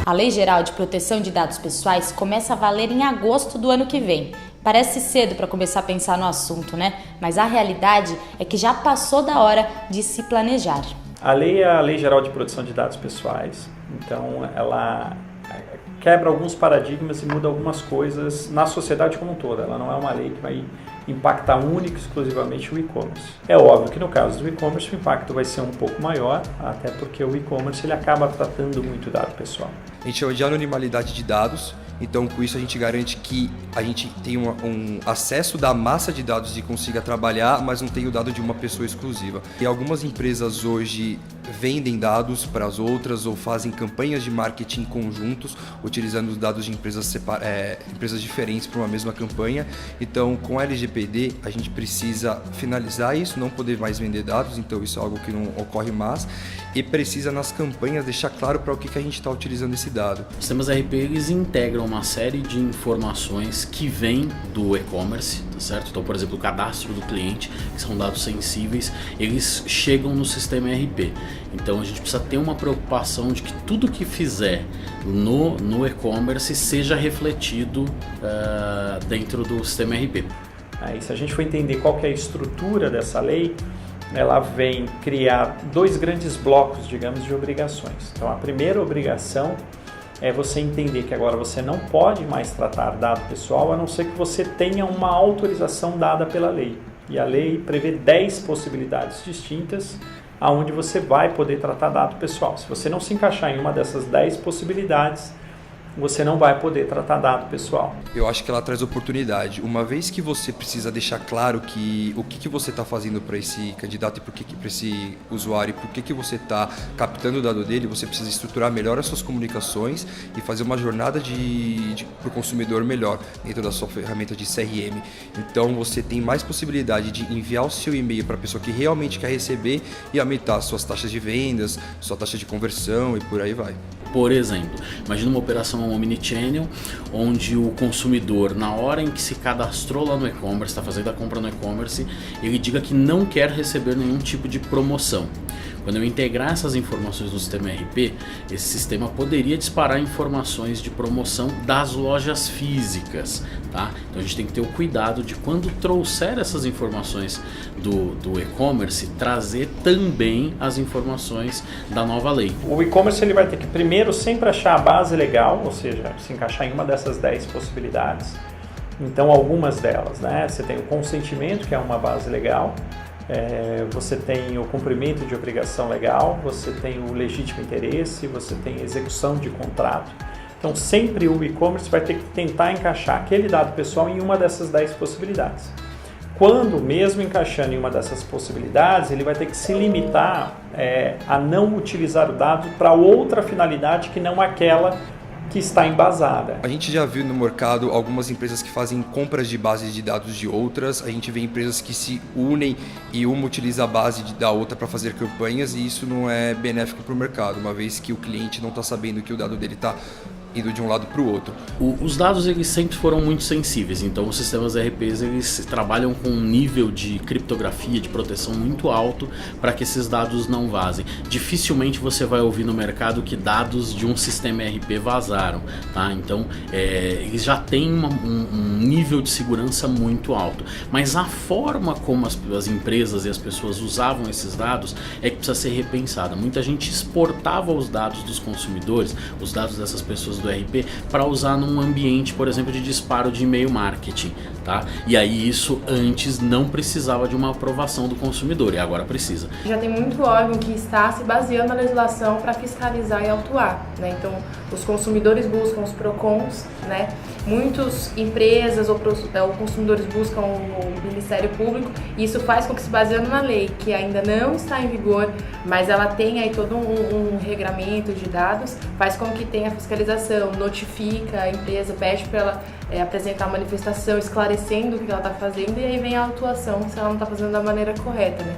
A Lei Geral de Proteção de Dados Pessoais começa a valer em agosto do ano que vem. Parece cedo para começar a pensar no assunto, né? Mas a realidade é que já passou da hora de se planejar. A lei é a Lei Geral de Proteção de Dados Pessoais, então ela quebra alguns paradigmas e muda algumas coisas na sociedade como um todo. Ela não é uma lei que vai impactar única e exclusivamente o e-commerce. É óbvio que no caso do e-commerce o impacto vai ser um pouco maior, até porque o e-commerce ele acaba tratando muito dado pessoal. A gente chama de anonimalidade de dados, então com isso a gente garante que a gente tem um acesso da massa de dados e consiga trabalhar, mas não tem o dado de uma pessoa exclusiva. E algumas empresas hoje vendem dados para as outras ou fazem campanhas de marketing conjuntos, utilizando os dados de empresas diferentes para uma mesma campanha. Então, com a LGPD, a gente precisa finalizar isso, não poder mais vender dados, então isso é algo que não ocorre mais, e precisa nas campanhas deixar claro para o que a gente está utilizando esse dado. Os sistemas ERP eles integram uma série de informações que vêm do e-commerce, tá certo? Então, por exemplo, o cadastro do cliente, que são dados sensíveis, eles chegam no sistema ERP. Então a gente precisa ter uma preocupação de que tudo que fizer no e-commerce seja refletido dentro do sistema ERP. Aí, se a gente for entender qual que é a estrutura dessa lei, ela vem criar dois grandes blocos, digamos, de obrigações. Então a primeira obrigação é você entender que agora você não pode mais tratar dado pessoal a não ser que você tenha uma autorização dada pela lei. E a lei prevê 10 possibilidades distintas aonde você vai poder tratar dado pessoal. Se você não se encaixar em uma dessas 10 possibilidades, você não vai poder tratar dado pessoal. Eu acho que ela traz oportunidade. Uma vez que você precisa deixar claro o que você está fazendo para esse candidato e para esse usuário, por que você está captando o dado dele, você precisa estruturar melhor as suas comunicações e fazer uma jornada para o consumidor melhor dentro da sua ferramenta de CRM. Então você tem mais possibilidade de enviar o seu e-mail para a pessoa que realmente quer receber e aumentar suas taxas de vendas, sua taxa de conversão e por aí vai. Por exemplo, imagina uma operação omnichannel, onde o consumidor, na hora em que se cadastrou lá no e-commerce, está fazendo a compra no e-commerce, ele diga que não quer receber nenhum tipo de promoção. Quando eu integrar essas informações no sistema ERP, esse sistema poderia disparar informações de promoção das lojas físicas, tá? Então a gente tem que ter o cuidado de quando trouxer essas informações do e-commerce, trazer também as informações da nova lei. O e-commerce ele vai ter que primeiro sempre achar a base legal, ou seja, se encaixar em uma dessas 10 possibilidades. Então algumas delas, né? Você tem o consentimento, que é uma base legal. Você tem o cumprimento de obrigação legal, você tem o legítimo interesse, você tem execução de contrato. Então sempre o e-commerce vai ter que tentar encaixar aquele dado pessoal em uma dessas 10 possibilidades. Quando mesmo encaixando em uma dessas possibilidades, ele vai ter que se limitar a não utilizar o dado para outra finalidade que não aquela que está embasada. A gente já viu no mercado algumas empresas que fazem compras de bases de dados de outras, a gente vê empresas que se unem e uma utiliza a base da outra para fazer campanhas e isso não é benéfico para o mercado, uma vez que o cliente não está sabendo que o dado dele está indo de um lado para o outro. Os dados eles sempre foram muito sensíveis, então os sistemas ERPs eles trabalham com um nível de criptografia, de proteção muito alto para que esses dados não vazem. Dificilmente você vai ouvir no mercado que dados de um sistema ERP vazaram, tá? Então eles já têm um nível de segurança muito alto, mas a forma como as empresas e as pessoas usavam esses dados é que precisa ser repensada. Muita gente exportava os dados dos consumidores, os dados dessas pessoas do ERP para usar num ambiente, por exemplo, de disparo de e-mail marketing, tá? E aí isso antes não precisava de uma aprovação do consumidor e agora precisa. Já tem muito órgão que está se baseando na legislação para fiscalizar e autuar, né? Então, os consumidores buscam os PROCONs, né? Muitas empresas ou consumidores buscam o Ministério Público e isso faz com que, se baseando na lei, que ainda não está em vigor, mas ela tem aí todo um regramento de dados, faz com que tenha fiscalização, notifica a empresa, pede para ela apresentar a manifestação esclarecendo o que ela está fazendo e aí vem a autuação se ela não está fazendo da maneira correta, né?